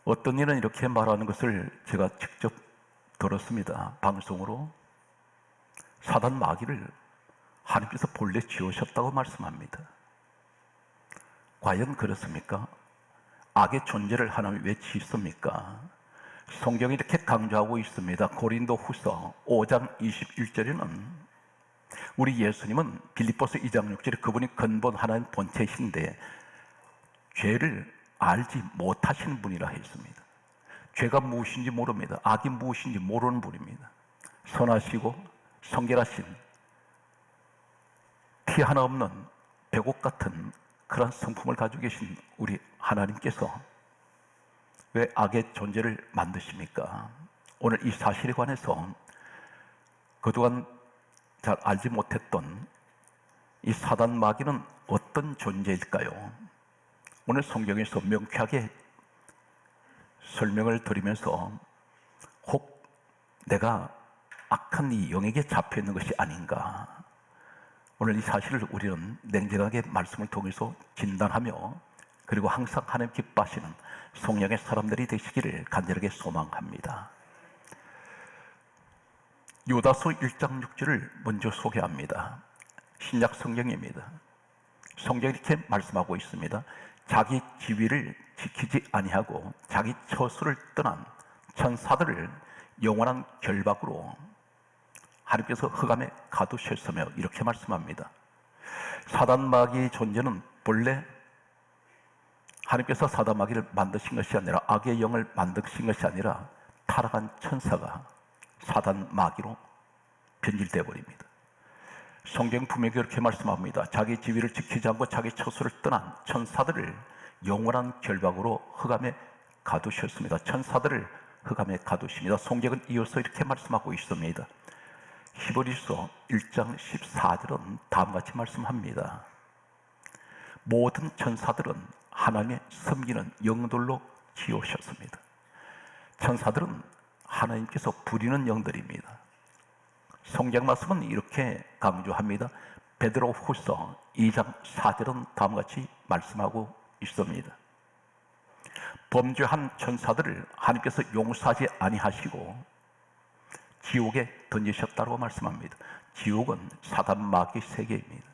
어떤 이는 이렇게 말하는 것을 제가 직접 들었습니다. 방송으로. 사단 마귀를 하나님께서 본래 지으셨다고 말씀합니다. 과연 그렇습니까? 악의 존재를 하나님이 왜 지었습니까? 성경이 이렇게 강조하고 있습니다. 고린도후서 5장 21절에는 우리 예수님은 빌립보서 2장 6절에 그분이 근본 하나님 본체이신데 죄를 알지 못하시는 분이라 했습니다. 죄가 무엇인지 모릅니다. 악이 무엇인지 모르는 분입니다. 선하시고 성결하신 티 하나 없는 백옥 같은 그런 성품을 가지고 계신 우리 하나님께서 왜 악의 존재를 만드십니까? 오늘 이 사실에 관해서 그동안 잘 알지 못했던 이 사단 마귀는 어떤 존재일까요? 오늘 성경에서 명쾌하게 설명을 드리면서 혹 내가 악한 이 영에게 잡혀 있는 것이 아닌가, 오늘 이 사실을 우리는 냉정하게 말씀을 통해서 진단하며 그리고 항상 하나님 기뻐하시는 성령의 사람들이 되시기를 간절하게 소망합니다. 요다서 1장 6절을 먼저 소개합니다. 신약 성경입니다. 성경이 이렇게 말씀하고 있습니다. 자기 지위를 지키지 아니하고 자기 처소를 떠난 천사들을 영원한 결박으로 하나님께서 흑암에 가두셨으며 이렇게 말씀합니다. 사단 마귀의 존재는 본래 하나님께서 사단 마귀를 만드신 것이 아니라 악의 영을 만드신 것이 아니라 타락한 천사가 사단 마귀로 변질되어 버립니다. 성경 분명히 그렇게 말씀합니다. 자기 지위를 지키지 않고 자기 처소를 떠난 천사들을 영원한 결박으로 흑암에 가두셨습니다. 천사들을 흑암에 가두십니다. 성경은 이어서 이렇게 말씀하고 있습니다. 히브리서 1장 14절은 다음같이 말씀합니다. 모든 천사들은 하나님의 섬기는 영들로 지으셨습니다. 천사들은 하나님께서 부리는 영들입니다. 성경 말씀은 이렇게 강조합니다. 베드로후서 2장 4절은 다음같이 말씀하고 있습니다. 범죄한 천사들을 하나님께서 용서하지 아니하시고 지옥에 던지셨다고 말씀합니다. 지옥은 사단 마귀 세계입니다.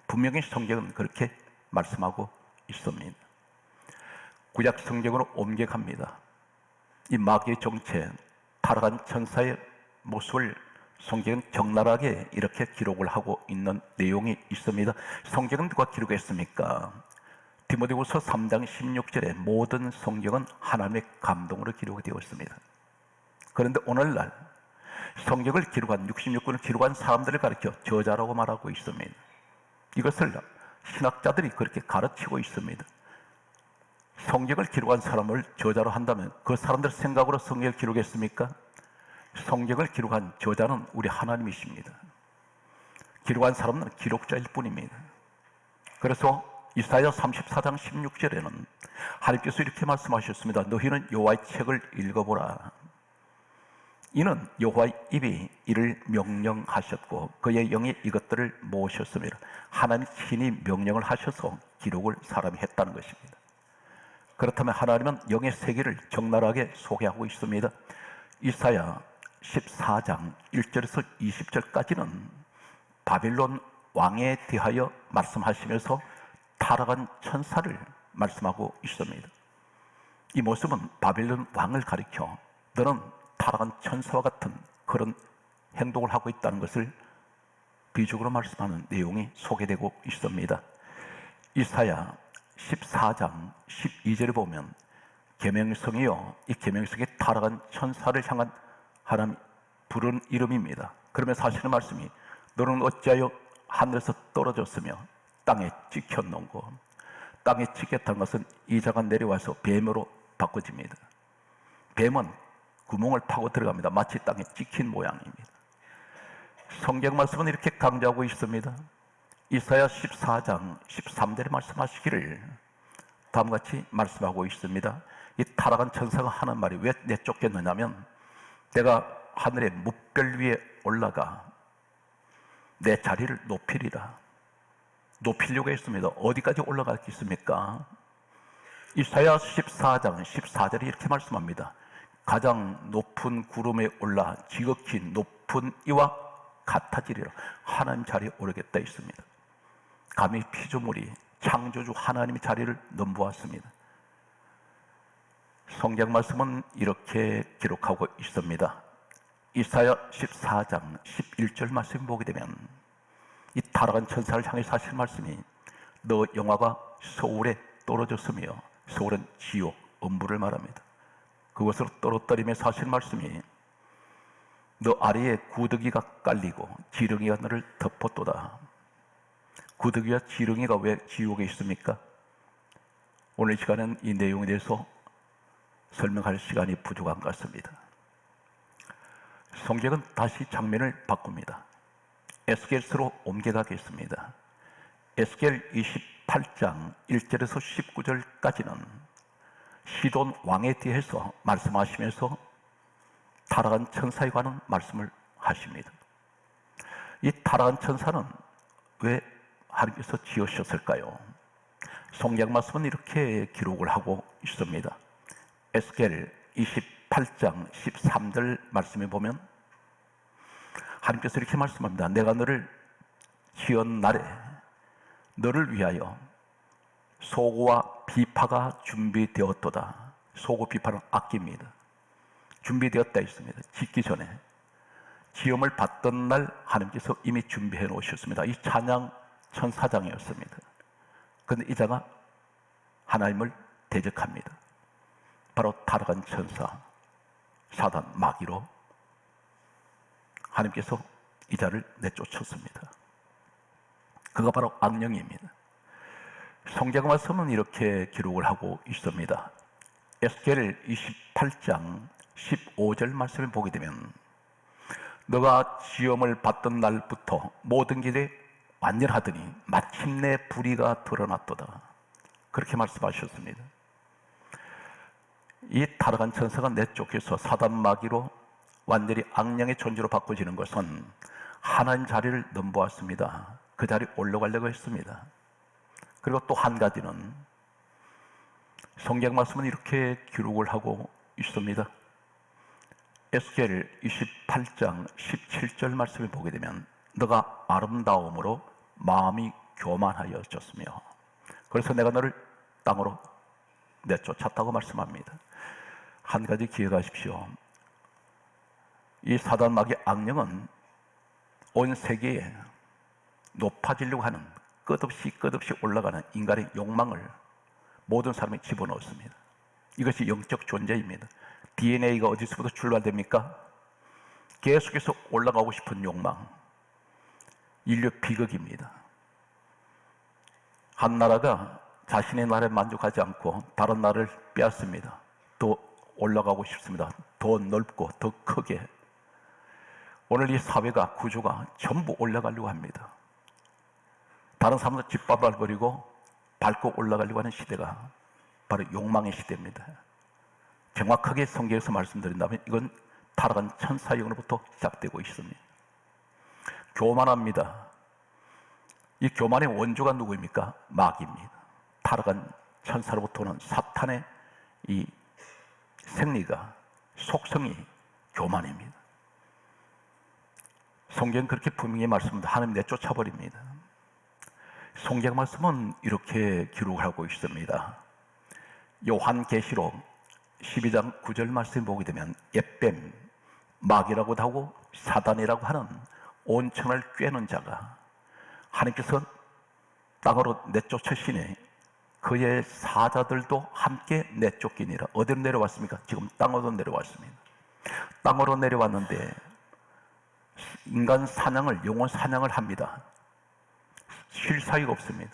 분명히 성경은 그렇게 말씀하고 있습니다. 구약 성경으로 옮겨갑니다. 이 마귀의 정체, 타락한 천사의 모습을 성경은 적나라하게 이렇게 기록을 하고 있는 내용이 있습니다. 성경은 누가 기록했습니까? 디모데후서 3장 16절에 모든 성경은 하나님의 감동으로 기록이 되어 있습니다. 그런데 오늘날 성경을 기록한 66권을 기록한 사람들을 가리켜 저자라고 말하고 있습니다. 이것을 신학자들이 그렇게 가르치고 있습니다. 성경을 기록한 사람을 저자로 한다면 그 사람들 생각으로 성경을 기록했습니까? 성경을 기록한 저자는 우리 하나님이십니다. 기록한 사람은 기록자일 뿐입니다. 그래서 이사야 34장 16절에는 하나님께서 이렇게 말씀하셨습니다. 너희는 여호와의 책을 읽어보라. 이는 여호와의 입이 이를 명령하셨고 그의 영이 이것들을 모으셨습니다. 하나님 친히 명령을 하셔서 기록을 사람이 했다는 것입니다. 그렇다면 하나님은 영의 세계를 적나라하게 소개하고 있습니다. 이사야 14장 1절에서 20절까지는 바빌론 왕에 대하여 말씀하시면서 타락한 천사를 말씀하고 있습니다. 이 모습은 바빌론 왕을 가리켜 너는 타락한 천사와 같은 그런 행동을 하고 있다는 것을 비유적으로 말씀하는 내용이 소개되고 있습니다. 이사야 14장 12절에 보면 계명성이요, 이 계명성이 타락한 천사를 향한 하나님 부른 이름입니다. 그러면 사실은 말씀이 너는 어찌하여 하늘에서 떨어졌으며 땅에 찍혔는고, 땅에 찍혔다는 것은 이자가 내려와서 뱀으로 바꿔집니다. 뱀은 구멍을 파고 들어갑니다. 마치 땅에 찍힌 모양입니다. 성경 말씀은 이렇게 강조하고 있습니다. 이사야 14장 13절에 말씀하시기를 다음같이 말씀하고 있습니다. 이 타락한 천사가 하는 말이 왜 내쫓겼느냐면 내가 하늘의 뭇별 위에 올라가 내 자리를 높이리라. 높이려고 했습니다. 어디까지 올라가겠습니까? 이사야 14장 14절이 이렇게 말씀합니다. 가장 높은 구름에 올라 지극히 높은 이와 같아지리라. 하나님 자리에 오르겠다 있습니다. 감히 피조물이 창조주 하나님의 자리를 넘보았습니다. 성경 말씀은 이렇게 기록하고 있습니다. 이사야 14장 11절 말씀 보게 되면 이 타락한 천사를 향해서 하신 말씀이 너 영화가 서울에 떨어졌으며 서울은 지옥, 음부를 말합니다. 그것으로 떨어뜨리면서 하신 말씀이 너 아래에 구더기가 깔리고 지렁이가 너를 덮었도다. 구더기와 지렁이가 왜 지옥에 있습니까? 오늘 이 시간은 이 내용에 대해서 설명할 시간이 부족한 것 같습니다. 성경은 다시 장면을 바꿉니다. 에스겔서로 옮겨가겠습니다. 에스겔 28장 1절에서 19절까지는 시돈 왕에 대해서 말씀하시면서 타락한 천사에 관한 말씀을 하십니다. 이 타락한 천사는 왜 하나님께서 지으셨을까요? 성경 말씀은 이렇게 기록을 하고 있습니다. 에스겔 28장 13절 말씀에 보면 하나님께서 이렇게 말씀합니다. 내가 너를 지은 날에 너를 위하여 소고와 비파가 준비되었도다. 소고 비파는 악기입니다. 준비되었다 있습니다. 짓기 전에 지음을 받던 날 하나님께서 이미 준비해 놓으셨습니다. 이 찬양 천사장이었습니다. 그런데 이 자가 하나님을 대적합니다. 바로 타락한 천사 사단 마귀로 하나님께서 이 자를 내쫓았습니다. 그가 바로 악령입니다. 성경 말씀은 이렇게 기록을 하고 있습니다. 에스겔 28장 15절 말씀을 보게 되면 너가 지음을 받던 날부터 모든 길에 완전하더니 마침내 불의가 드러났도다. 그렇게 말씀하셨습니다. 이 타락한 천사가 내쫓겨서 사단 마귀로 완전히 악령의 존재로 바꿔지는 것은 하나님 자리를 넘보았습니다. 그 자리에 올라가려고 했습니다. 그리고 또 한 가지는 성경 말씀은 이렇게 기록을 하고 있습니다. 에스겔 28장 17절 말씀을 보게 되면 너가 아름다움으로 마음이 교만하여졌으며 그래서 내가 너를 땅으로 내쫓았다고 말씀합니다. 한 가지 기억하십시오. 이 사단 마귀 악령은 온 세계에 높아지려고 하는 끝없이 올라가는 인간의 욕망을 모든 사람이 집어넣었습니다. 이것이 영적 존재입니다. DNA가 어디서부터 출발됩니까? 계속해서 올라가고 싶은 욕망. 인류 비극입니다. 한 나라가 자신의 나라에 만족하지 않고 다른 나라를 빼앗습니다. 더 올라가고 싶습니다. 더 넓고 더 크게. 오늘 이 사회가 구조가 전부 올라가려고 합니다. 다른 사람들 짓밟아버리고 밟고 올라가려고 하는 시대가 바로 욕망의 시대입니다. 정확하게 성경에서 말씀드린다면 이건 타락한 천사의 영으로부터 시작되고 있습니다. 교만합니다. 이 교만의 원조가 누구입니까? 마귀입니다. 타락한 천사로부터는 사탄의 이 생리가 속성이 교만입니다. 성경 그렇게 분명히 말씀합니다. 하나님 내쫓아버립니다. 성경 말씀은 이렇게 기록하고 있습니다. 요한계시록 12장 9절 말씀 보게 되면 옅뱀, 마귀라고도 하고 사단이라고 하는 온천을 꿰는 자가 하나님께서 땅으로 내쫓으시니 그의 사자들도 함께 내쫓기니라. 어디로 내려왔습니까? 지금 땅으로 내려왔습니다. 땅으로 내려왔는데 인간 사냥을, 영혼 사냥을 합니다. 쉴 사이가 없습니다.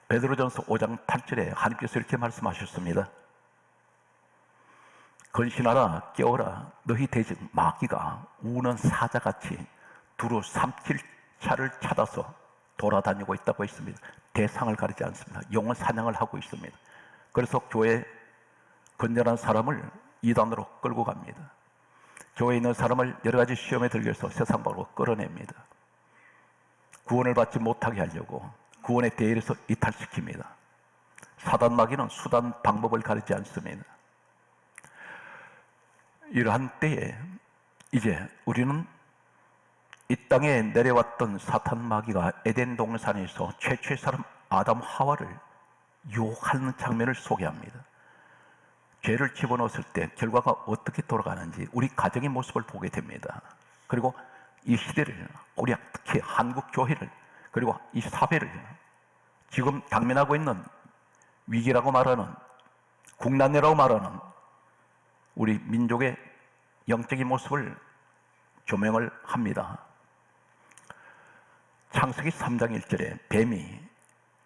베드로전서 5장 8절에 하나님께서 이렇게 말씀하셨습니다. 근신하라, 깨어라. 너희 대적 마귀가 우는 사자같이 두루 삼킬 차를 찾아서 돌아다니고 있다고 했습니다. 대상을 가리지 않습니다. 영혼 사냥을 하고 있습니다. 그래서 교회 건전한 사람을 이단으로 끌고 갑니다. 교회에 있는 사람을 여러 가지 시험에 들게 해서 세상 밖으로 끌어냅니다. 구원을 받지 못하게 하려고 구원의 대열에서 이탈시킵니다. 사단 마귀는 수단 방법을 가리지 않습니다. 이러한 때에 이제 우리는 이 땅에 내려왔던 사탄 마귀가 에덴 동산에서 최초의 사람 아담 하와를 유혹하는 장면을 소개합니다. 죄를 집어넣었을 때 결과가 어떻게 돌아가는지 우리 가정의 모습을 보게 됩니다. 그리고 이 시대를, 우리 특히 한국 교회를, 그리고 이 사회를 지금 당면하고 있는 위기라고 말하는, 국난이라고 말하는 우리 민족의 영적인 모습을 조명을 합니다. 창세기 3장 1절에 뱀이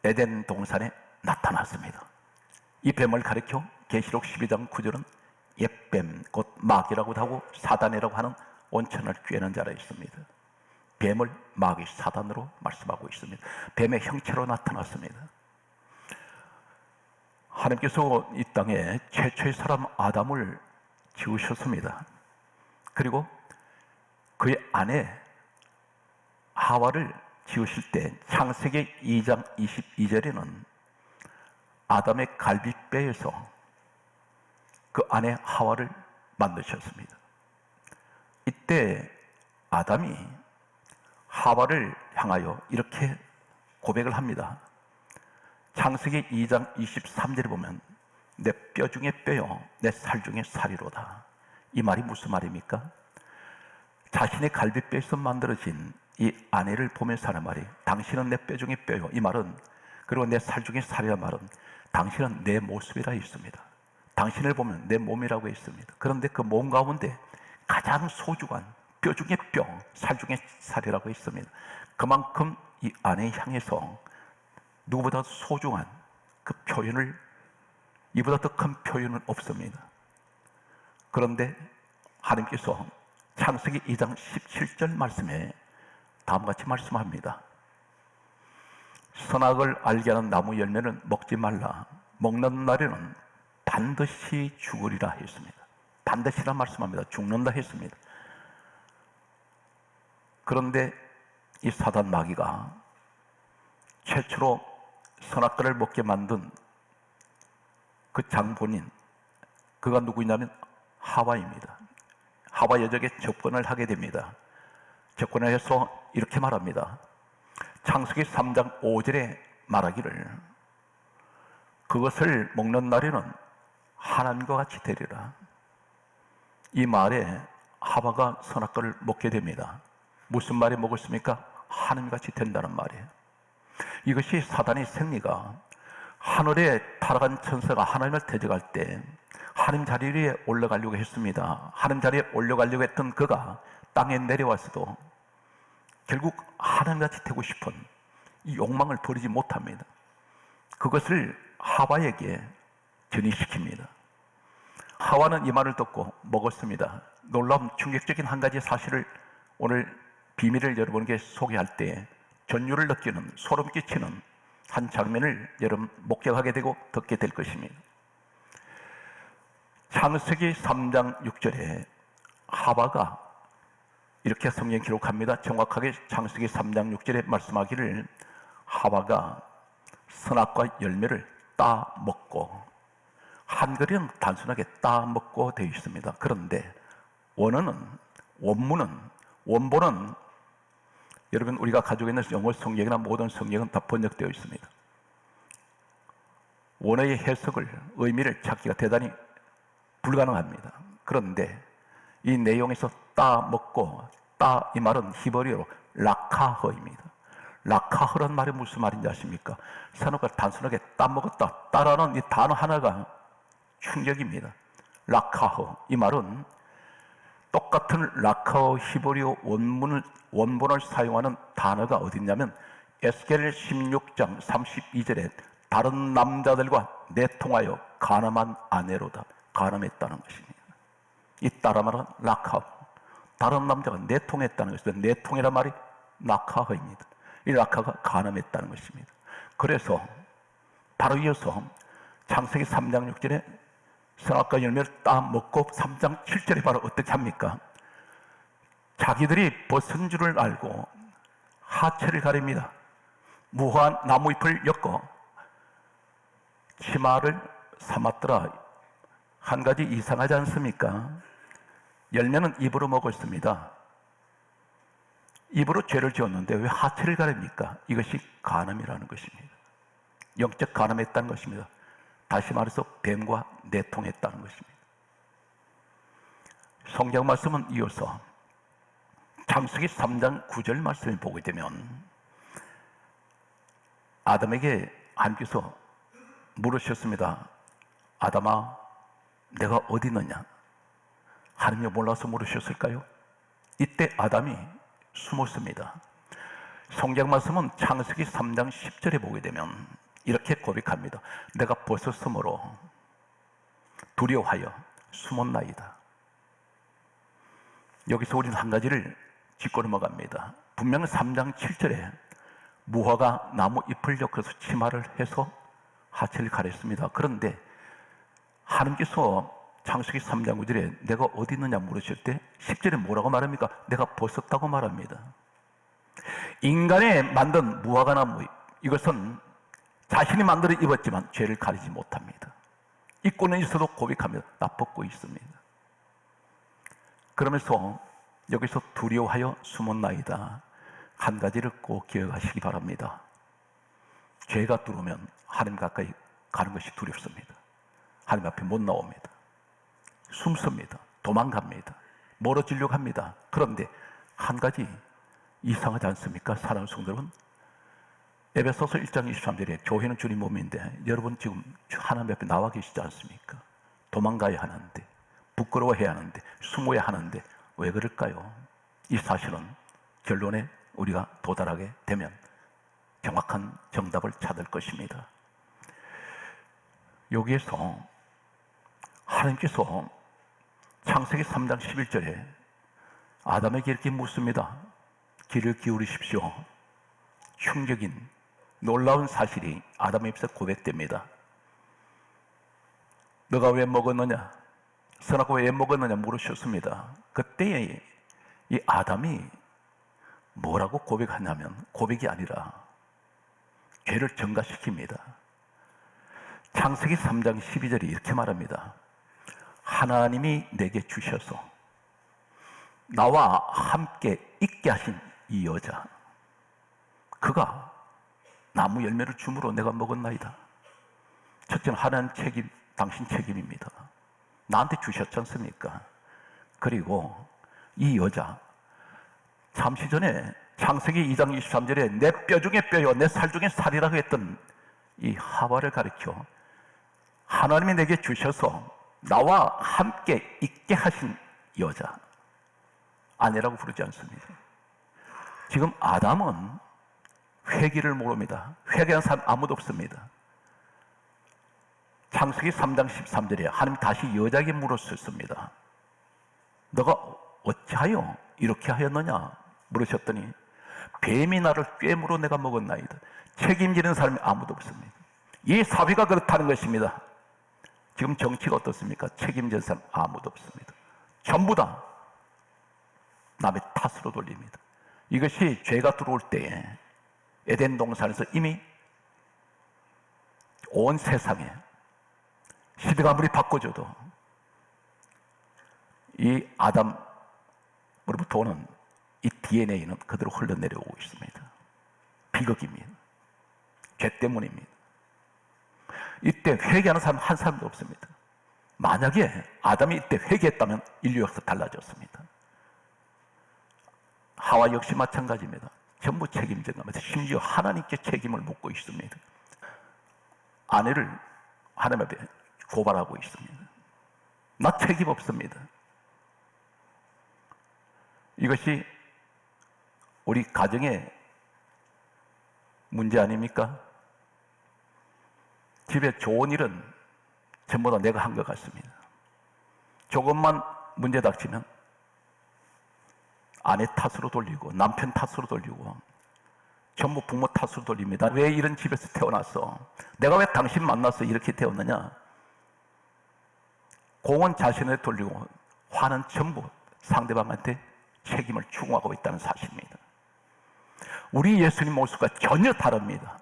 에덴 동산에 나타났습니다. 이 뱀을 가리켜 계시록 12장 9절은 옛뱀, 곧 마귀라고도 하고 사단이라고 하는 온천을 꿰는 자라 있습니다. 뱀을 마귀, 사단으로 말씀하고 있습니다. 뱀의 형체로 나타났습니다. 하나님께서 이 땅에 최초의 사람 아담을 지으셨습니다. 그리고 그의 아내 하와를 지으실 때 창세기 2장 22절에는 아담의 갈비뼈에서 그 아내 하와를 만드셨습니다. 이때 아담이 하와를 향하여 이렇게 고백을 합니다. 창세기 2장 23절에 보면 내 뼈 중에 뼈요 내 살 중에 살이로다. 이 말이 무슨 말입니까? 자신의 갈비뼈에서 만들어진 이 아내를 보면서 하는 말이 당신은 내 뼈 중에 뼈요. 이 말은, 그리고 내 살 중에 살이라는 말은 당신은 내 모습이라 있습니다. 당신을 보면 내 몸이라고 있습니다. 그런데 그 몸 가운데 가장 소중한 뼈 중에 뼈, 살 중에 살이라고 있습니다. 그만큼 이 아내에 향해서 누구보다 소중한 그 표현을, 이보다 더 큰 표현은 없습니다. 그런데 하나님께서 창세기 2장 17절 말씀에 다음과 같이 말씀합니다. 선악을 알게 하는 나무 열매는 먹지 말라. 먹는 날에는 반드시 죽으리라 했습니다. 반드시란 말씀합니다. 죽는다 했습니다. 그런데 이 사단 마귀가 최초로 선악과를 먹게 만든 그 장본인, 그가 누구냐면 하와입니다. 하와 여적에 접근을 하게 됩니다. 접근을 해서 이렇게 말합니다. 창세기 3장 5절에 말하기를 그것을 먹는 날에는 하나님과 같이 되리라. 이 말에 하와가 선악과를 먹게 됩니다. 무슨 말에 먹었습니까? 하나님같이 된다는 말이에요. 이것이 사단의 생리가, 하늘에 타락한 천사가 하나님을 대적할 때 하나님 자리 위에 올라가려고 했습니다. 하나님 자리에 올라가려고 했던 그가 땅에 내려와서도 결국 하나님같이 되고 싶은 이 욕망을 버리지 못합니다. 그것을 하와에게 전이시킵니다. 하와는 이 말을 듣고 먹었습니다. 놀라운 충격적인 한 가지 사실을, 오늘 비밀을 여러분에게 소개할 때 전율을 느끼는, 소름 끼치는 한 장면을 여러분 목격하게 되고 듣게 될 것입니다. 창세기 3장 6절에 하와가 이렇게 성경 기록합니다. 정확하게 창세기 3장 6절에 말씀하기를 하와가 선악과 열매를 따 먹고, 한글은 단순하게 따 먹고 되어 있습니다. 그런데 원본은 여러분 우리가 가지고 있는 영어 성경이나 모든 성경은 다 번역되어 있습니다. 원어의 해석을, 의미를 찾기가 대단히 불가능합니다. 그런데 이 내용에서 따 먹고, 따 이 말은 히브리어로 라카허입니다. 라카허란 말이 무슨 말인지 아십니까? 선악과 단순하게 따 먹었다, 따라는 이 단어 하나가 충격입니다. 라카허, 이 말은 똑같은 라카허 히브리어 원본을 사용하는 단어가 어딨냐면 에스겔 16장 32절에 다른 남자들과 내통하여 간음한 아내로다. 간음했다는 것입니다. 이 따라 말은 라카허, 다른 남자가 내통했다는 것입니다. 내통이란 말이 라카허입니다. 이 라카가 간음했다는 것입니다. 그래서 바로 이어서 창세기 3장 6절에 선악과 열매를 따 먹고 3장 7절에 바로 어떻게 합니까? 자기들이 벗은 줄을 알고 하체를 가립니다. 무화과 나무잎을 엮어 치마를 삼았더라. 한 가지 이상하지 않습니까? 열매는 입으로 먹었습니다. 입으로 죄를 지었는데 왜 하체를 가립니까? 이것이 간음이라는 것입니다. 영적 간음했다는 것입니다. 다시 말해서 뱀과 내통했다는 것입니다. 성경 말씀은 이어서 창세기 3장 9절 말씀을 보게 되면 아담에게 하나님께서 물으셨습니다. 아담아, 내가 어디 있느냐? 하나님이 몰라서 물으셨을까요? 이때 아담이 숨었습니다. 성경 말씀은 창세기 3장 10절에 보게 되면 이렇게 고백합니다. 내가 벗었으므로 두려워하여 숨었나이다. 여기서 우리는 한 가지를 짚고 넘어갑니다. 분명 3장 7절에 무화과 나무 잎을 엮어서 치마를 해서 하체를 가렸습니다. 그런데 하나님께서 창세기 3장 9절에 내가 어디 있느냐 물으실 때 10절에 뭐라고 말합니까? 내가 벗었다고 말합니다. 인간이 만든 무화과 나무 이것은 자신이 만들어 입었지만 죄를 가리지 못합니다. 입고는 있어도 고백합니다. 나 벗고 있습니다. 그러면서 여기서 두려워하여 숨었나이다. 한 가지를 꼭 기억하시기 바랍니다. 죄가 들어오면 하나님 가까이 가는 것이 두렵습니다. 하나님 앞에 못 나옵니다. 숨습니다. 도망갑니다. 멀어지려고 합니다. 그런데 한 가지 이상하지 않습니까? 사랑하는 성도 여러분, 에베소서 1장 23절에 교회는 주님 몸인데 여러분 지금 하나님 앞에 나와 계시지 않습니까? 도망가야 하는데, 부끄러워해야 하는데, 숨어야 하는데 왜 그럴까요? 이 사실은 결론에 우리가 도달하게 되면 정확한 정답을 찾을 것입니다. 여기에서 하나님께서 창세기 3장 11절에 아담에게 이렇게 묻습니다. 귀를 기울이십시오. 충격인 놀라운 사실이 아담의 입에서 고백됩니다. 너가 왜 먹었느냐? 선악과 왜 먹었느냐 물으셨습니다. 그때에 이 아담이 뭐라고 고백하냐면 고백이 아니라 죄를 전가시킵니다. 창세기 3장 12절이 이렇게 말합니다. 하나님이 내게 주셔서 나와 함께 있게 하신 이 여자, 그가 나무 열매를 주므로 내가 먹었나이다. 첫째는 하나님 책임, 당신 책임입니다. 나한테 주셨지 않습니까? 그리고 이 여자, 잠시 전에 창세기 2장 23절에 내 뼈 중에 뼈요 내 살 중에 살이라고 했던 이 하와를 가리켜 하나님이 내게 주셔서 나와 함께 있게 하신 여자, 아내라고 부르지 않습니다. 지금 아담은 회개를 모릅니다. 회개한 사람 아무도 없습니다. 창세기 3장 13절에 하나님 다시 여자에게 물었습니다. 너가 어찌하여 이렇게 하였느냐 물으셨더니 뱀이 나를 꿰물어 내가 먹었나이다. 책임지는 사람이 아무도 없습니다. 이 사회가 그렇다는 것입니다. 지금 정치가 어떻습니까? 책임지는 사람 아무도 없습니다. 전부 다 남의 탓으로 돌립니다. 이것이 죄가 들어올 때에 에덴 동산에서 이미 온 세상에 시대가 아무리 바꿔줘도 이 아담으로부터 오는 이 DNA는 그대로 흘러내려오고 있습니다. 비극입니다. 죄 때문입니다. 이때 회개하는 사람 한 사람도 없습니다. 만약에 아담이 이때 회개했다면 인류 역사 달라졌습니다. 하와 역시 마찬가지입니다. 전부 책임진 겁니다. 심지어 하나님께 책임을 묻고 있습니다. 아내를 하나님 앞에 고발하고 있습니다. 나 책임 없습니다. 이것이 우리 가정의 문제 아닙니까? 집에 좋은 일은 전부 다 내가 한 것 같습니다. 조금만 문제 닥치면 아내 탓으로 돌리고 남편 탓으로 돌리고 전부 부모 탓으로 돌립니다. 왜 이런 집에서 태어났어? 내가 왜 당신 만나서 이렇게 태어났느냐? 공은 자신을 돌리고 화는 전부 상대방한테 책임을 추궁하고 있다는 사실입니다. 우리 예수님 모습과 전혀 다릅니다.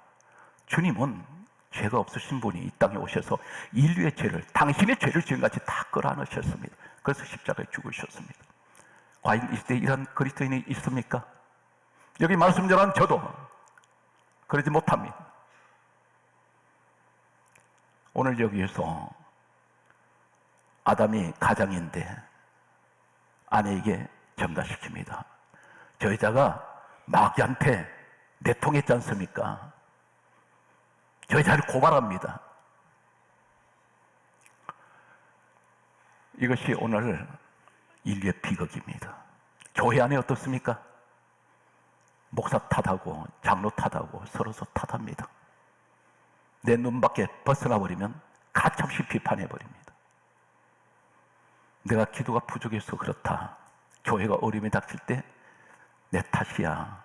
주님은 죄가 없으신 분이 이 땅에 오셔서 인류의 죄를, 당신의 죄를 지금까지 다 끌어안으셨습니다. 그래서 십자가에 죽으셨습니다. 과연 이 시대에 이런 그리스도인이 있습니까? 여기 말씀드린 저도 그러지 못합니다. 오늘 여기에서 아담이 가장인데 아내에게 전가시킵니다. 저 여자가 마귀한테 내통했지 않습니까? 저 여자를 고발합니다. 이것이 오늘 인류의 비극입니다. 교회 안에 어떻습니까? 목사 탓하고 장로 탓하고 서로서 탓합니다. 내 눈 밖에 벗어나 버리면 가차없이 비판해버립니다. 내가 기도가 부족해서 그렇다. 교회가 어려움이 닥칠 때 내 탓이야.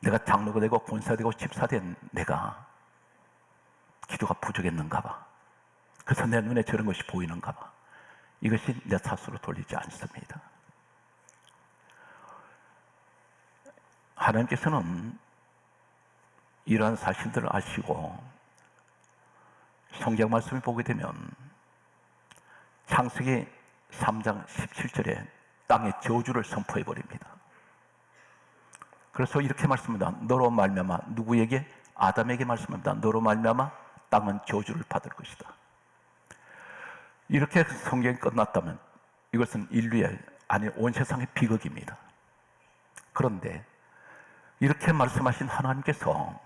내가 장로가 되고 권사 되고 집사 된 내가 기도가 부족했는가 봐. 그래서 내 눈에 저런 것이 보이는가 봐. 이것이 내 탓으로 돌리지 않습니다. 하나님께서는 이러한 사실들을 아시고 성경 말씀을 보게 되면 창세기 3장 17절에 땅에 저주를 선포해 버립니다. 그래서 이렇게 말씀합니다. 너로 말미암아, 누구에게? 아담에게 말씀합니다. 너로 말미암아 땅은 저주를 받을 것이다. 이렇게 성경이 끝났다면 이것은 인류의, 아니 온 세상의 비극입니다. 그런데 이렇게 말씀하신 하나님께서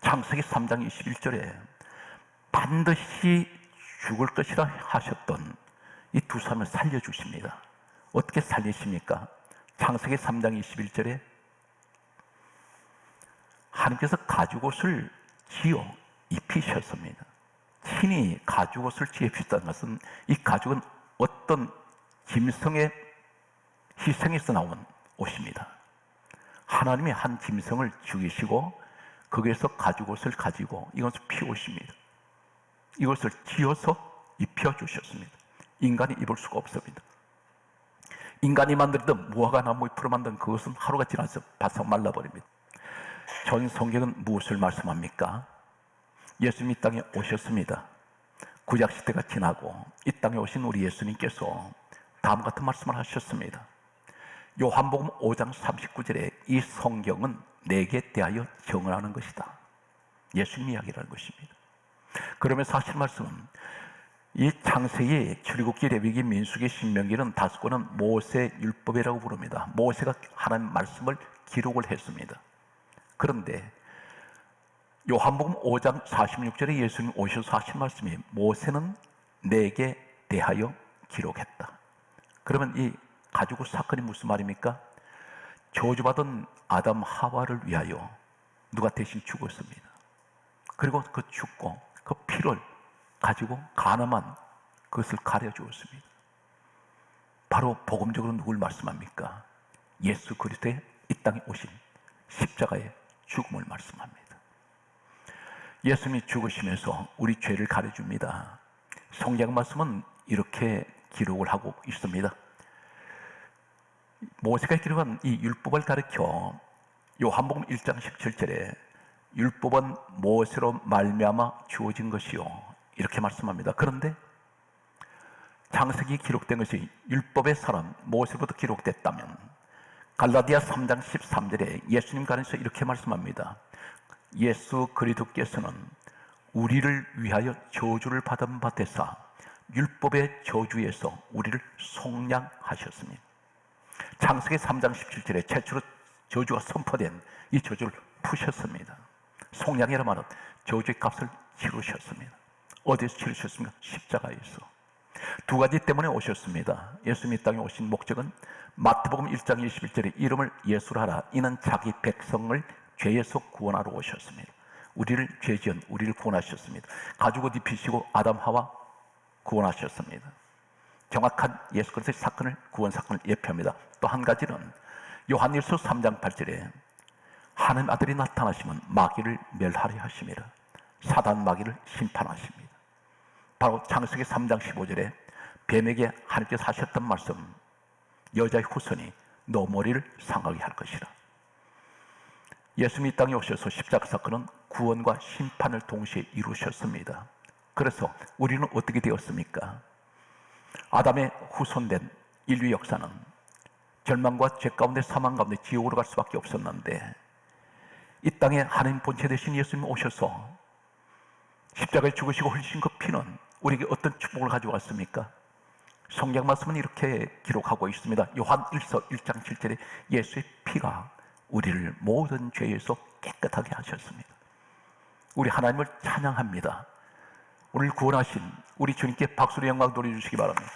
창세기 3장 21절에 반드시 죽을 것이라 하셨던 이 두 사람을 살려주십니다. 어떻게 살리십니까? 창세기 3장 21절에 하나님께서 가죽옷을 지어 입히셨습니다. 친히 가죽옷을 지어 입히셨다는 것은 이 가죽은 어떤 짐승의 희생에서 나온 옷입니다. 하나님이 한 짐승을 죽이시고 거기에서 가죽옷을 가지고 이것을 피우십니다. 이것을 지어서 입혀주셨습니다. 인간이 입을 수가 없습니다. 인간이 만들던 무화과 나무 잎으로 만든 그것은 하루가 지나서 바싹 말라버립니다. 전 성경은 무엇을 말씀합니까? 예수님이 이 땅에 오셨습니다. 구약시대가 지나고 이 땅에 오신 우리 예수님께서 다음 같은 말씀을 하셨습니다. 요한복음 5장 39절에 이 성경은 내게 대하여 증언하는 것이다. 예수님 이야기라는 것입니다. 그러면서 하신 말씀은 이 창세기, 출애굽기, 레위기, 민수기, 신명기는 다섯 권은 모세 율법이라고 부릅니다. 모세가 하나님 말씀을 기록을 했습니다. 그런데 요한복음 5장 46절에 예수님 오셔서 하신 말씀이 모세는 내게 대하여 기록했다. 그러면 이 가지고 사건이 무슨 말입니까? 저주받은 아담 하와를 위하여 누가 대신 죽었습니다. 그리고 그 죽고 그 피를 가지고 가늠한 그것을 가려주었습니다. 바로 복음적으로 누굴 말씀합니까? 예수 그리스도의 이 땅에 오신 십자가의 죽음을 말씀합니다. 예수님이 죽으시면서 우리 죄를 가려줍니다. 성경 말씀은 이렇게 기록을 하고 있습니다. 모세가 기록한 이 율법을 가르쳐 요한복음 1장 17절에 율법은 모세로 말미암아 주어진 것이요 이렇게 말씀합니다. 그런데 창세기 기록된 것이 율법의 사람 모세로부터 기록됐다면 갈라디아 3장 13절에 예수님 관해서 이렇게 말씀합니다. 예수 그리스도께서는 우리를 위하여 저주를 받은 바 되사 율법의 저주에서 우리를 속량하셨습니다. 창세기 3장 17절에 최초로 저주가 선포된 이 저주를 푸셨습니다. 속량이라 말은 저주의 값을 치르셨습니다. 어디서 치르셨습니까? 십자가에서. 두 가지 때문에 오셨습니다. 예수님이 이 땅에 오신 목적은 마태복음 1장 21절에 이름을 예수로 하라. 이는 자기 백성을 죄에서 구원하러 오셨습니다. 우리를 죄지은 우리를 구원하셨습니다. 가죽옷 입히시고 아담 하와 구원하셨습니다. 정확한 예수 그리스도의 사건을, 구원 사건을 예표합니다. 또 한 가지는 요한일서 3장 8절에 하나님 아들이 나타나시면 마귀를 멸하려 하심이라. 사단 마귀를 심판하십니다. 바로 창세기 3장 15절에 뱀에게 하나님께서 하셨던 말씀, 여자의 후손이 너 머리를 상하게 할 것이라. 예수님이 이 땅에 오셔서 십자가 사건은 구원과 심판을 동시에 이루셨습니다. 그래서 우리는 어떻게 되었습니까? 아담의 후손된 인류 역사는 절망과 죄 가운데 사망 가운데 지옥으로 갈 수밖에 없었는데, 이 땅에 하나님 본체 되신 예수님 오셔서 십자가에 죽으시고 흘리신 그 피는 우리에게 어떤 축복을 가져왔습니까? 성경 말씀은 이렇게 기록하고 있습니다. 요한 1서 1장 7절에 예수의 피가 우리를 모든 죄에서 깨끗하게 하셨습니다. 우리 하나님을 찬양합니다. 오늘 구원하신 우리 주님께 박수로 영광 돌려주시기 바랍니다.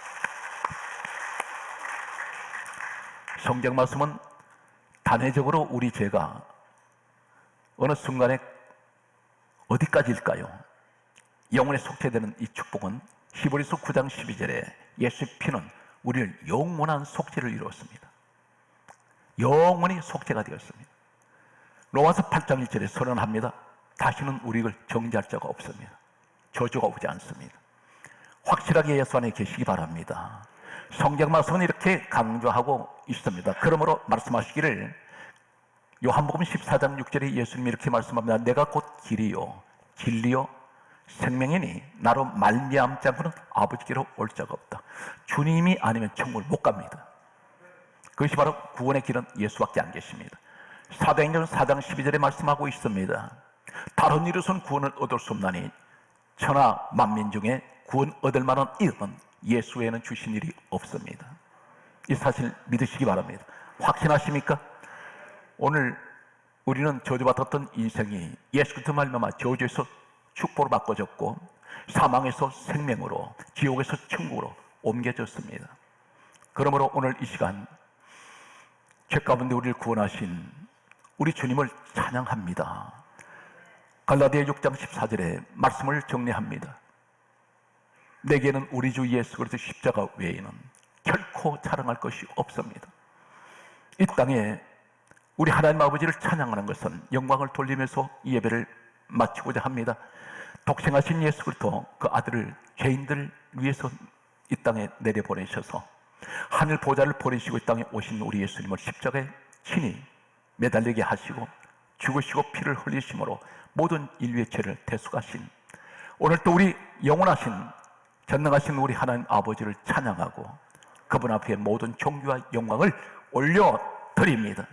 성경 말씀은 단회적으로 우리 죄가 어느 순간에 어디까지일까요? 영혼에 속죄되는 이 축복은 히브리서 9장 12절에 예수의 피는 우리를 영원한 속죄를 이루었습니다. 영원히 속죄가 되었습니다. 로마서 8장 1절에 선언합니다. 다시는 우리를 정죄할 자가 없습니다. 저주가 오지 않습니다. 확실하게 예수 안에 계시기 바랍니다. 성경 말씀은 이렇게 강조하고 있습니다. 그러므로 말씀하시기를 요한복음 14장 6절에 예수님이 이렇게 말씀합니다. 내가 곧 길이요 진리요 생명이니 나로 말미암지 않고는 아버지께로 올 자가 없다. 주님이 아니면 천국을 못 갑니다. 그것이 바로 구원의 길은 예수밖에 안 계십니다. 사도행전 4장 12절에 말씀하고 있습니다. 다른 이로선 구원을 얻을 수 없나니 천하 만민 중에 구원 얻을 만한 이름은 예수 외에는 주신 일이 없습니다. 이 사실 믿으시기 바랍니다. 확신하십니까? 오늘 우리는 저주받았던 인생이 예수 그리스도 말미암아 저주에서 축복으로 바꿔졌고 사망에서 생명으로, 지옥에서 천국으로 옮겨졌습니다. 그러므로 오늘 이 시간 죄 가운데 우리를 구원하신 우리 주님을 찬양합니다. 갈라디아 6장 14절에 말씀을 정리합니다. 내게는 우리 주 예수 그리스도 십자가 외에는 결코 자랑할 것이 없습니다. 이 땅에 우리 하나님 아버지를 찬양하는 것은 영광을 돌리면서 이 예배를 마치고자 합니다. 독생하신 예수 그리스도 그 아들을 죄인들 위해서 이 땅에 내려보내셔서 하늘 보좌를 버리시고 이 땅에 오신 우리 예수님을 십자가에 친히 매달리게 하시고 죽으시고 피를 흘리심으로 모든 인류의 죄를 대속하신, 오늘 또 우리 영원하신 전능하신 우리 하나님 아버지를 찬양하고 그분 앞에 모든 존귀와 영광을 올려드립니다.